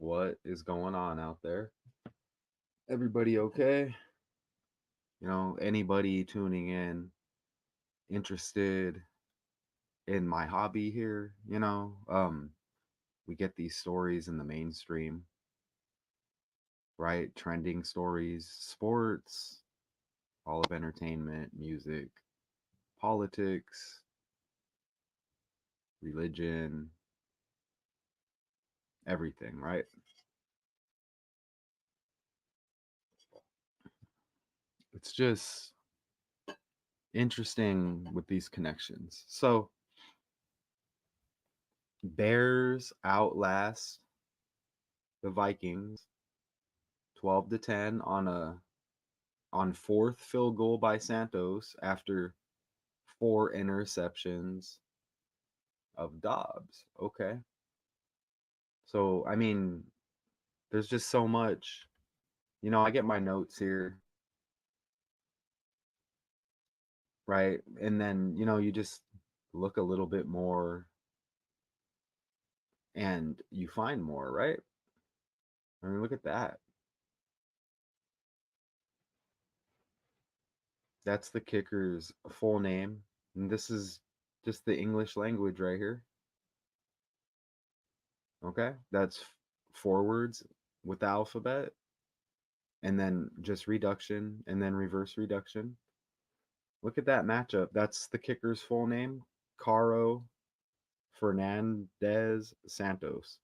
What is going on out there? Everybody okay? Anybody tuning in interested in my hobby here? We get these stories in the mainstream, right? Trending stories, sports, all of entertainment, music, politics, religion, everything, right? It's just interesting with these connections. So, Bears outlast the Vikings 12-10 on fourth field goal by Santos after four interceptions of Dobbs. Okay. So, I mean, there's just so much. I get my notes here, right? And then, you just look a little bit more and you find more, right? I mean, look at that. That's the kicker's full name. And this is just the English language right here. Okay. That's forwards with the alphabet, and then just reduction, and then reverse reduction. Look at that matchup. That's the kicker's full name, Caro Fernandez Santos.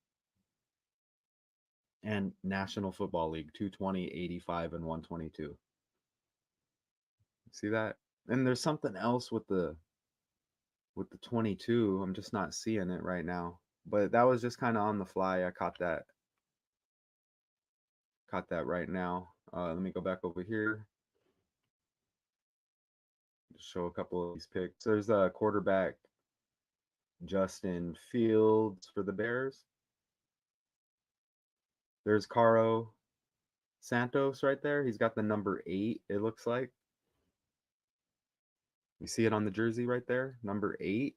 And National Football League, 220, 85, and 122. See that? And there's something else with the 22. I'm just not seeing it right now. But that was just kind of on the fly. I caught that right now. Let me go back over here. Show a couple of these picks. There's a quarterback, Justin Fields for the Bears. There's Caro Santos right there. He's got the number 8, it looks like. You see it on the jersey right there? Number 8.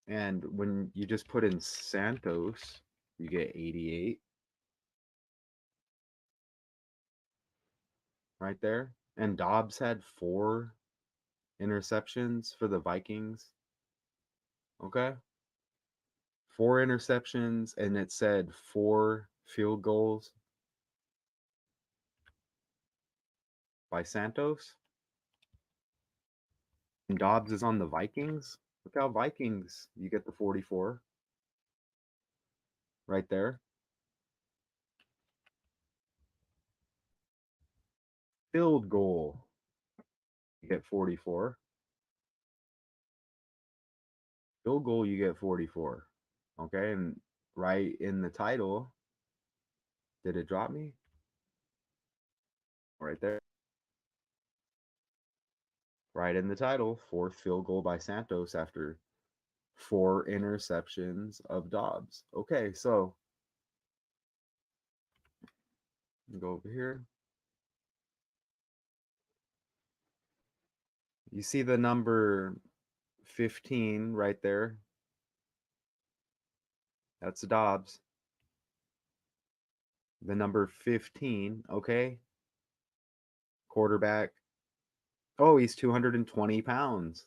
And when you just put in Santos, you get 88 right there. And Dobbs had 4 interceptions for the Vikings. Okay. 4 interceptions, and it said 4 field goals by Santos. And Dobbs is on the Vikings. Look how Vikings, you get the 44 right there. Field goal, you get 44. Field goal, you get 44. Okay, and right in the title, did it drop me? Right there. Right in the title, 4th field goal by Santos after 4 interceptions of Dobbs. Okay, so go over here. You see the number 15 right there. That's Dobbs. The number 15, okay? Quarterback. Oh, he's 220 pounds.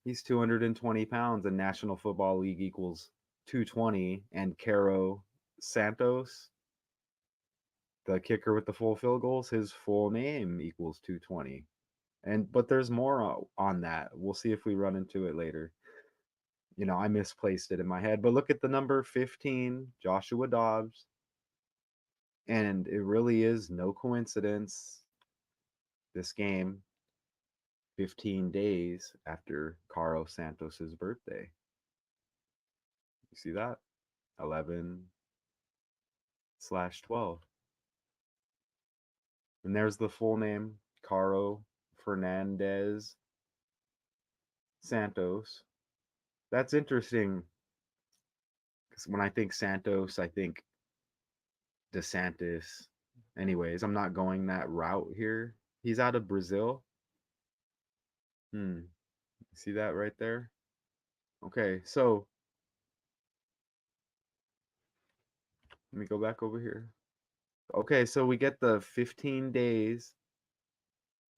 He's 220 pounds, and National Football League equals 220. And Caro Santos, the kicker with the full field goals, his full name equals 220. But there's more on that. We'll see if we run into it later. I misplaced it in my head, but look at the number 15, Joshua Dobbs. And it really is no coincidence. This game 15 days after Caro Santos's birthday. You see that? 11/12. And there's the full name, Caro Fernandez Santos. That's interesting because when I think Santos, I think DeSantis. Anyways, I'm not going that route here. He's out of Brazil. See that right there? Okay, so let me go back over here. Okay, so we get the 15 days.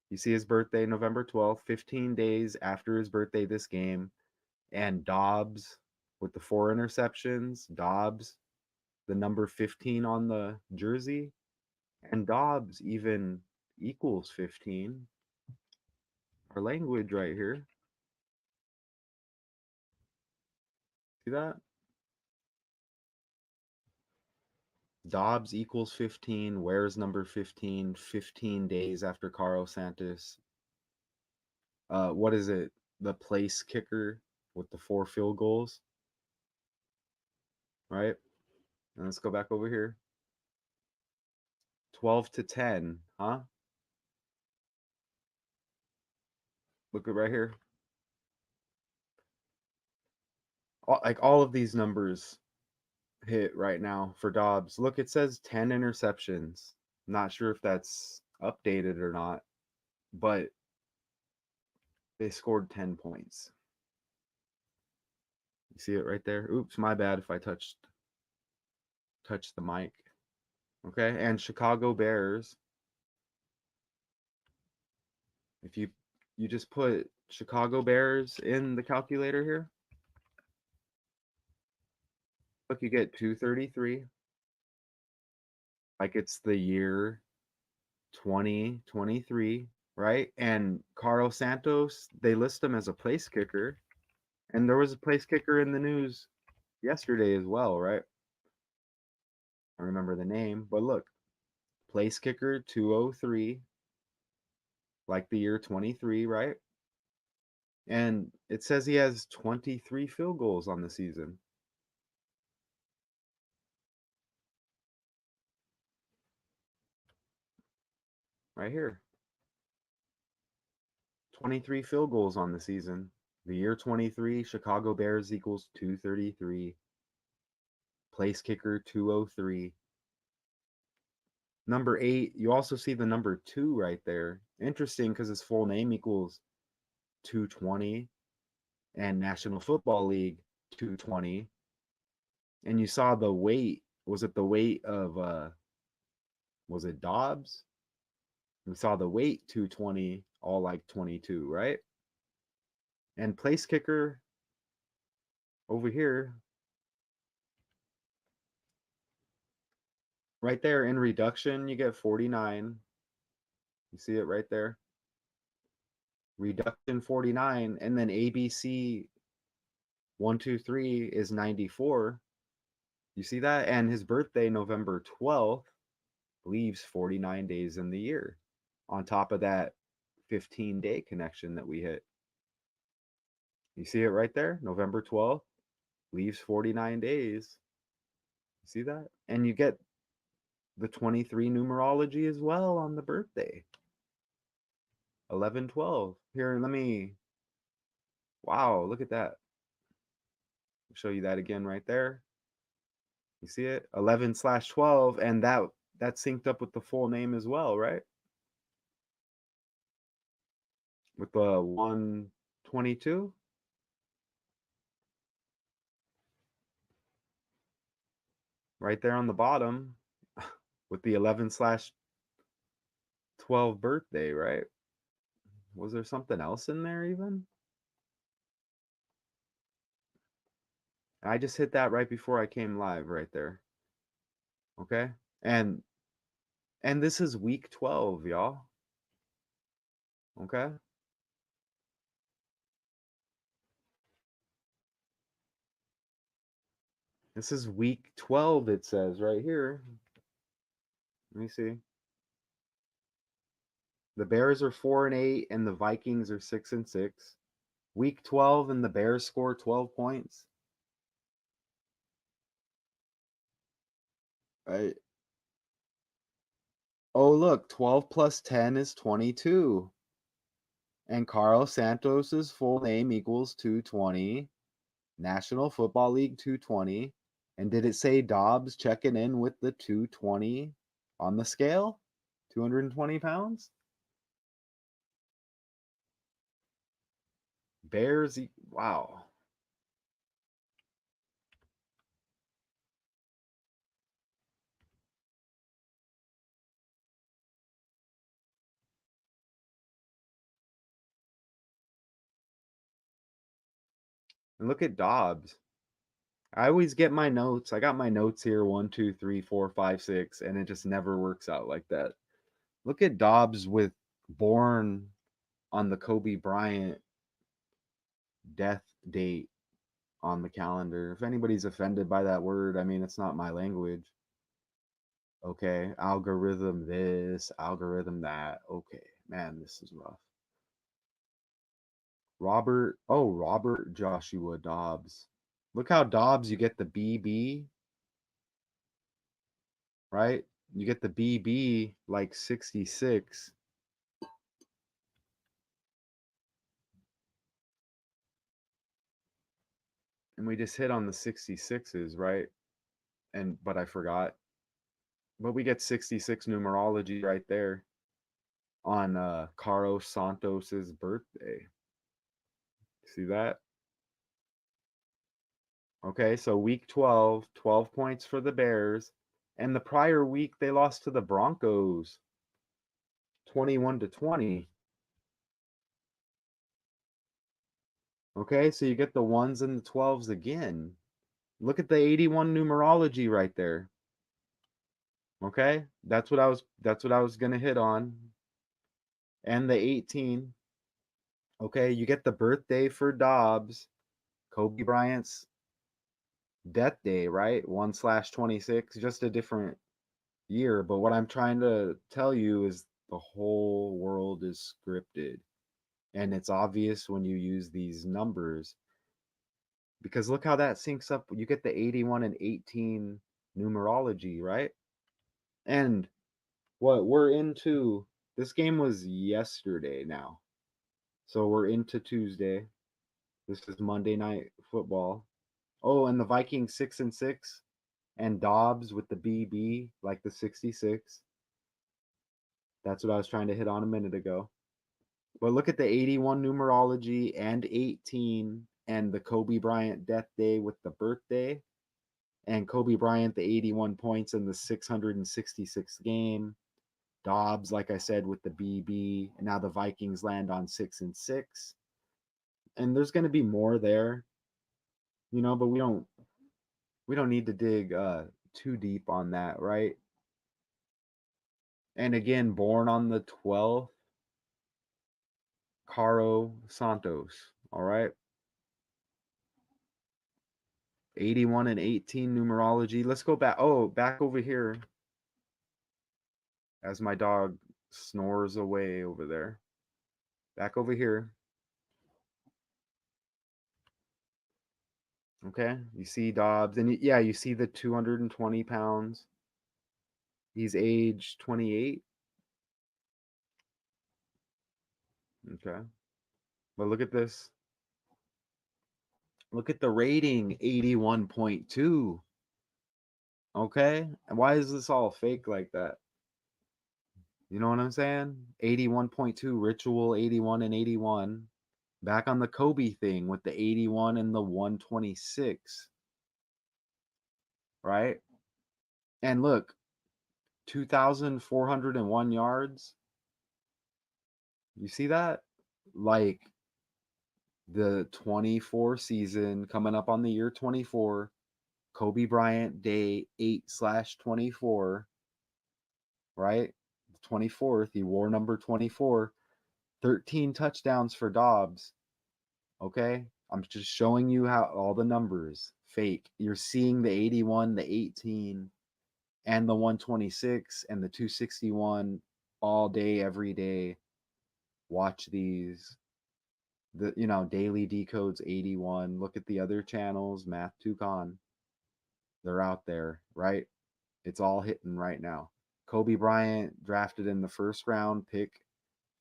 You see his birthday, November 12th, 15 days after his birthday, this game. And Dobbs with the 4 interceptions. Dobbs, the number 15 on the jersey. And Dobbs even equals 15. Our language right here. See that? Dobbs equals 15. Where's number 15? 15 days after Carl Santos. What is it? The place kicker with the 4 field goals, right? And let's go back over here. 12-10, huh? Look at right here. All of these numbers hit right now for Dobbs. Look, it says 10 interceptions. Not sure if that's updated or not, but they scored 10 points. You see it right there? Oops, my bad if I touched the mic. Okay, and Chicago Bears. If you just put Chicago Bears in the calculator here, look, you get 233. Like it's the year 2023, right? And Carlos Santos, they list him as a place kicker. And there was a place kicker in the news yesterday as well, right? I remember the name, but look, place kicker 203, like the year 23, right? And it says he has 23 field goals on the season. Right here. 23 field goals on the season. The year 23, Chicago Bears equals 233. Place kicker 203. Number 8, you also see the number 2 right there. Interesting because his full name equals 220 and National Football League 220. And you saw the weight. Was it the weight of was it Dobbs? We saw the weight 220, all like 22, right? And place kicker over here, right there in reduction, you get 49. You see it right there? Reduction 49, and then ABC 123 is 94. You see that? And his birthday, November 12th, leaves 49 days in the year. On top of that 15-day connection that we hit. You see it right there? November 12th leaves 49 days. You see that? And you get the 23 numerology as well on the birthday. 11-12. Here, let me. Wow, look at that. I'll show you that again right there. You see it? 11/12, and that synced up with the full name as well, right? With the 122. Right there on the bottom with the 11/12 birthday, right? Was there something else in there even? I just hit that right before I came live right there. Okay? And this is week 12, y'all. Okay? This is week 12, it says right here. Let me see. The Bears are 4-8 and the Vikings are 6-6. Week 12 and the Bears score 12 points. Right. Oh, look, 12 plus 10 is 22. And Carlos Santos's full name equals 220. National Football League 220. And did it say Dobbs checking in with the 220 on the scale? 220 pounds? Bears, wow. And look at Dobbs. I always get my notes. I got my notes here 1, 2, 3, 4, 5, 6, and it just never works out like that. Look at Dobbs with born on the Kobe Bryant death date on the calendar. If anybody's offended by that word, I mean, it's not my language. Okay, algorithm this, algorithm that. Okay, man, this is rough. Robert Joshua Dobbs. Look how Dobbs, you get the BB, right? You get the BB like 66, and we just hit on the 66s, right? But I forgot. But we get 66 numerology right there on Carlos Santos's birthday. See that? Okay, so week 12, 12 points for the Bears. And the prior week they lost to the Broncos 21-20. Okay, so you get the ones and the 12s again. Look at the 81 numerology right there. Okay? That's what I was going to hit on. And the 18. Okay, you get the birthday for Dobbs, Kobe Bryant's death day, right? 1/26, just a different year. But what I'm trying to tell you is the whole world is scripted. And it's obvious when you use these numbers because look how that syncs up. You get the 81 and 18 numerology, right? And what we're into, this game was yesterday now. So we're into Tuesday. This is Monday Night Football. Oh, and the Vikings 6-6 and Dobbs with the BB, like the 66. That's what I was trying to hit on a minute ago. But look at the 81 numerology and 18 and the Kobe Bryant death day with the birthday. And Kobe Bryant, the 81 points in the 666th game. Dobbs, like I said, with the BB. And now the Vikings land on 6-6. And there's going to be more there, but we don't need to dig too deep on that, right? And again, born on the 12th, Caro Santos. All right. 81 and 18 numerology. Let's go back. Oh, back over here as my dog snores away over there. Back over here. Okay. You see Dobbs. And yeah, you see the 220 pounds. He's age 28. Okay. But look at this. Look at the rating 81.2. Okay. And why is this all fake like that? You know what I'm saying? 81.2 ritual 81 and 81. Back on the Kobe thing with the 81 and the 126. Right? And look, 2,401 yards. You see that? Like the 24 season coming up on the year 24. Kobe Bryant day 8/24. Right? The 24th. He wore number 24. 13 touchdowns for Dobbs. Okay? I'm just showing you how all the numbers fake. You're seeing the 81, the 18, and the 126 and the 261 all day, every day. Watch these. Daily decodes 81. Look at the other channels, Math Tucon. They're out there, right? It's all hitting right now. Kobe Bryant drafted in the first round, pick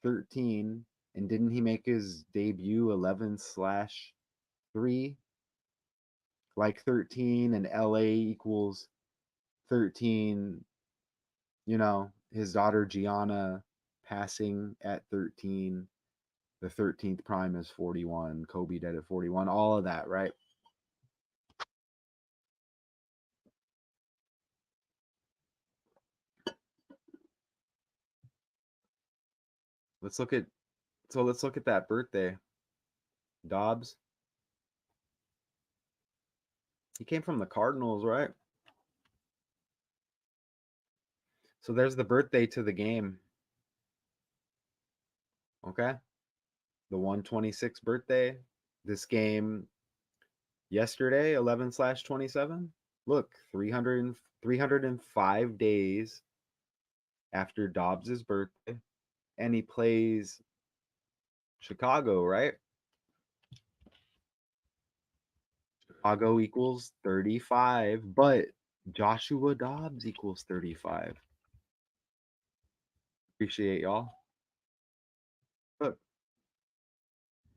13. And didn't he make his debut 11/3? Like 13 and LA equals 13. His daughter Gianna passing at 13. The 13th prime is 41. Kobe dead at 41. All of that, right? Let's look at let's look at that birthday. Dobbs. He came from the Cardinals, right? So there's the birthday to the game. Okay. The 126 birthday. This game yesterday, 11/27. Look, 305 days after Dobbs's birthday. And he plays Chicago, right? Chicago equals 35, but Joshua Dobbs equals 35. Appreciate y'all. Look,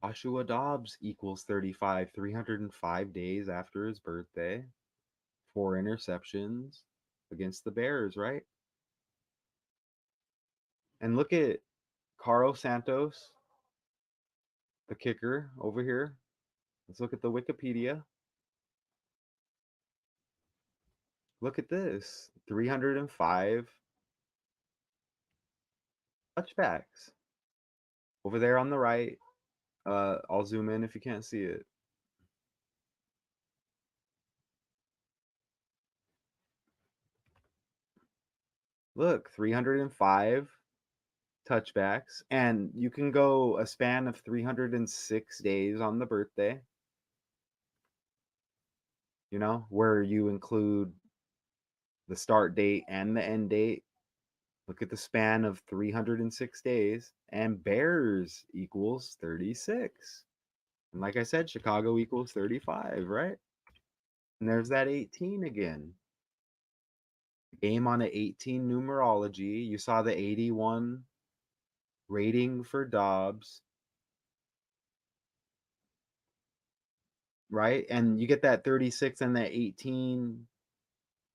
Joshua Dobbs equals 35, 305 days after his birthday, 4 interceptions against the Bears, right? And look at Caro Santos, the kicker over here. Let's look at the Wikipedia. Look at this 305 touchbacks. Over there on the right, I'll zoom in if you can't see it. Look, 305 touchbacks, and you can go a span of 306 days on the birthday, where you include the start date and the end date. Look at the span of 306 days, and Bears equals 36. And like I said, Chicago equals 35, right? And there's that 18 again. Game on an 18 numerology. You saw the 81 rating for Dobbs, right? And you get that 36 and that 18.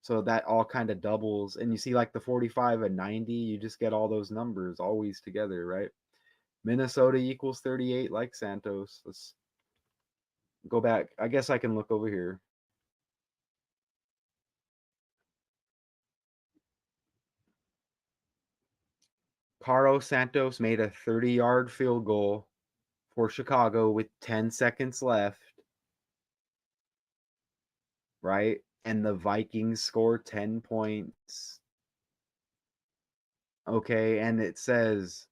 So that all kind of doubles. And you see like the 45 and 90, you just get all those numbers always together, right? Minnesota equals 38 like Santos. Let's go back. I guess I can look over here. Caro Santos made a 30-yard field goal for Chicago with 10 seconds left, right? And the Vikings score 10 points. Okay, and it says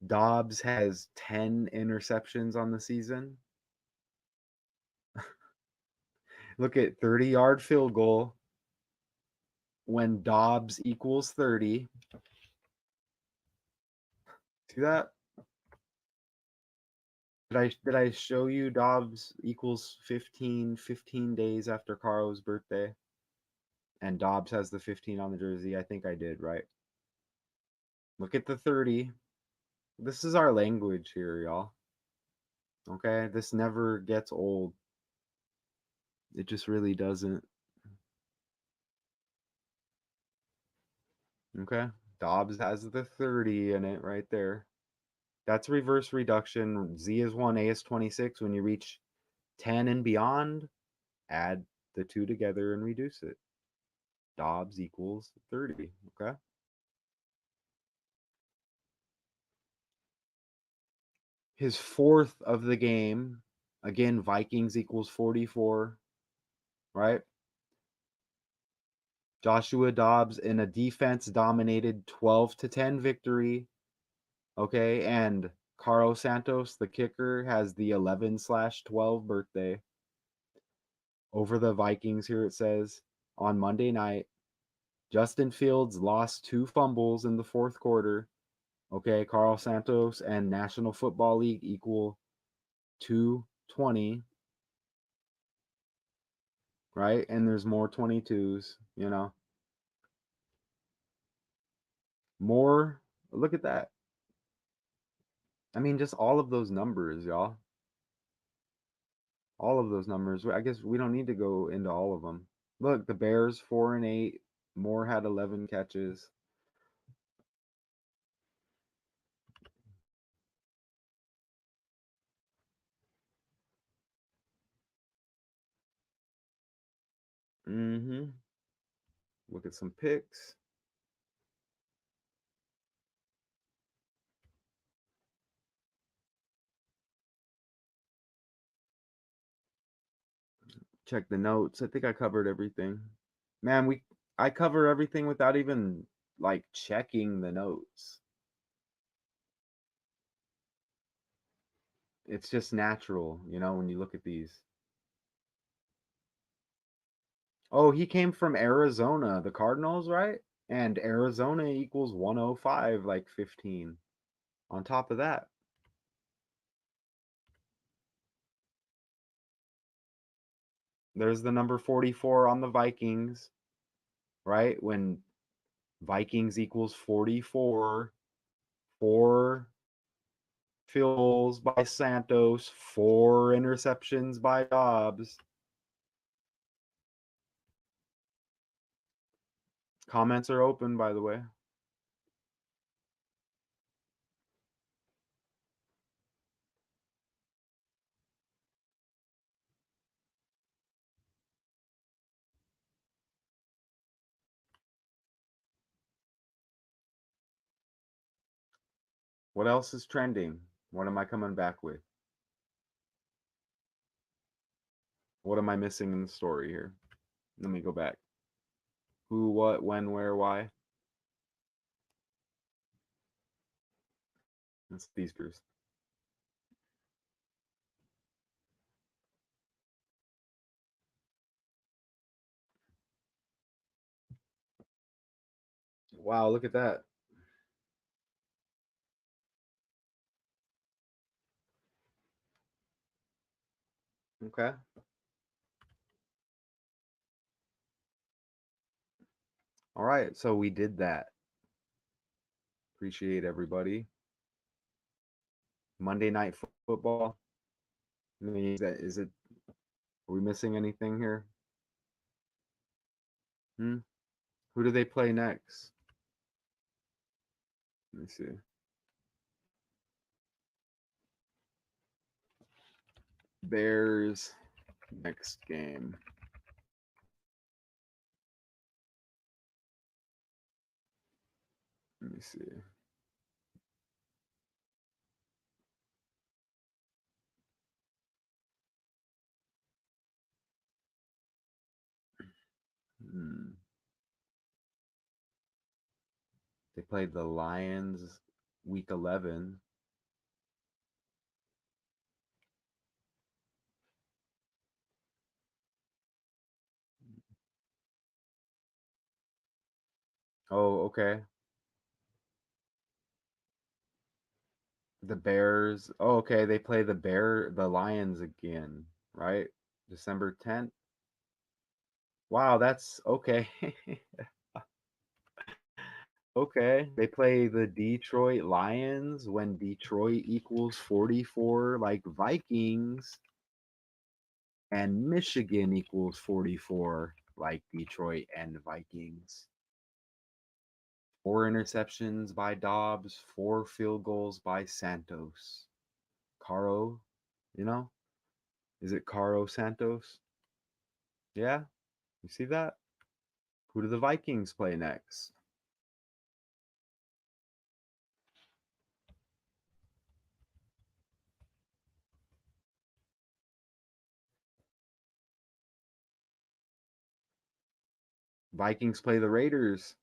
Dobbs has 10 interceptions on the season. Look at 30-yard field goal when Dobbs equals 30. See that? Did I show you Dobbs equals 15 days after Caro's birthday? And Dobbs has the 15 on the jersey. I think I did, right? Look at the 30. This is our language here, y'all. Okay? This never gets old. It just really doesn't. Okay? Dobbs has the 30 in it right there. That's reverse reduction. Z is 1, A is 26. When you reach 10 and beyond, add the two together and reduce it. Dobbs equals 30. Okay? His fourth of the game. Again, Vikings equals 44, right? Joshua Dobbs in a defense dominated 12-10 victory. Okay, and Carlos Santos, the kicker, has the 11/12 birthday over the Vikings. Here it says on Monday night, Justin Fields lost 2 fumbles in the fourth quarter. Okay, Carlos Santos and National Football League equal 220, right? And there's more 22s, More, look at that. I mean, just all of those numbers, y'all. All of those numbers. I guess we don't need to go into all of them. Look, the Bears 4-8. Moore had 11 catches. Mm-hmm. Look at some picks. Check the notes. I think I covered everything. Man, I cover everything without even like checking the notes. It's just natural, when you look at these. Oh, he came from Arizona, the Cardinals, right? And Arizona equals 105, like 15. On top of that, there's the number 44 on the Vikings, right? When Vikings equals 44, 4 field goals by Santos, 4 interceptions by Dobbs. Comments are open, by the way. What else is trending? What am I coming back with? What am I missing in the story here? Let me go back. Who, what, when, where, why? That's these groups. Wow, look at that. Okay. All right. So we did that. Appreciate everybody. Monday night football. I mean, is it, are we missing anything here? Hmm? Who do they play next? Let me see. Bears next game. Let me see. Hmm. They played the Lions week 11. Oh, okay. The Bears. Oh, okay. They play the Lions again, right? December 10th. Wow, that's okay. Okay. They play the Detroit Lions when Detroit equals 44, like Vikings, and Michigan equals 44, like Detroit and Vikings. 4 interceptions by Dobbs, 4 field goals by Santos. Caro, you know? Is it Caro Santos? Yeah? You see that? Who do the Vikings play next? Vikings play the Raiders.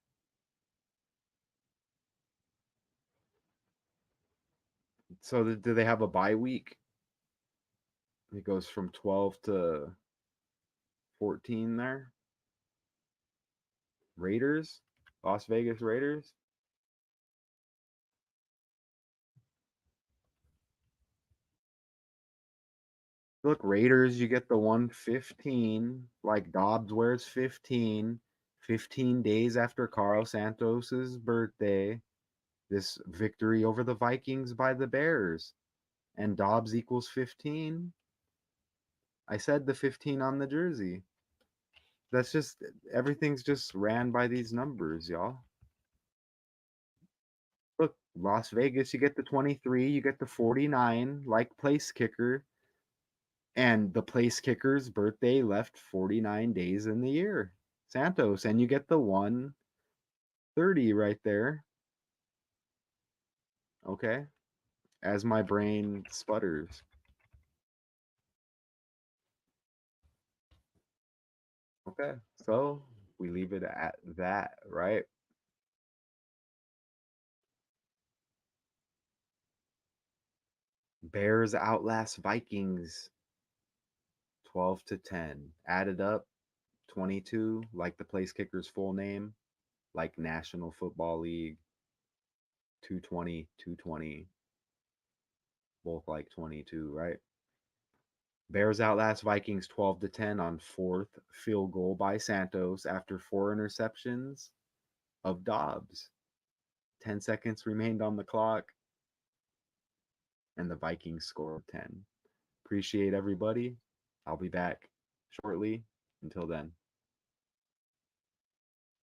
So do they have a bye week? It goes from 12 to 14 there. Raiders? Las Vegas Raiders? Look, Raiders, you get the 115, like Dobbs wears 15, 15 days after Carl Santos's birthday. This victory over the Vikings by the Bears. And Dobbs equals 15. I said the 15 on the jersey. That's just everything's just ran by these numbers, y'all. Look, Las Vegas, you get the 23, you get the 49, like place kicker, and the place kicker's birthday left 49 days in the year. Santos, and you get the 130 right there. Okay, as my brain sputters. Okay. So we leave it at that, right? Bears outlast Vikings 12-10. Added up 22, like the place kicker's full name, like National Football League 220, 220, both like 22, right? Bears outlast Vikings 12-10 on fourth field goal by Santos after four interceptions of Dobbs. 10 seconds remained on the clock, and the Vikings scored 10. Appreciate everybody. I'll be back shortly. Until then.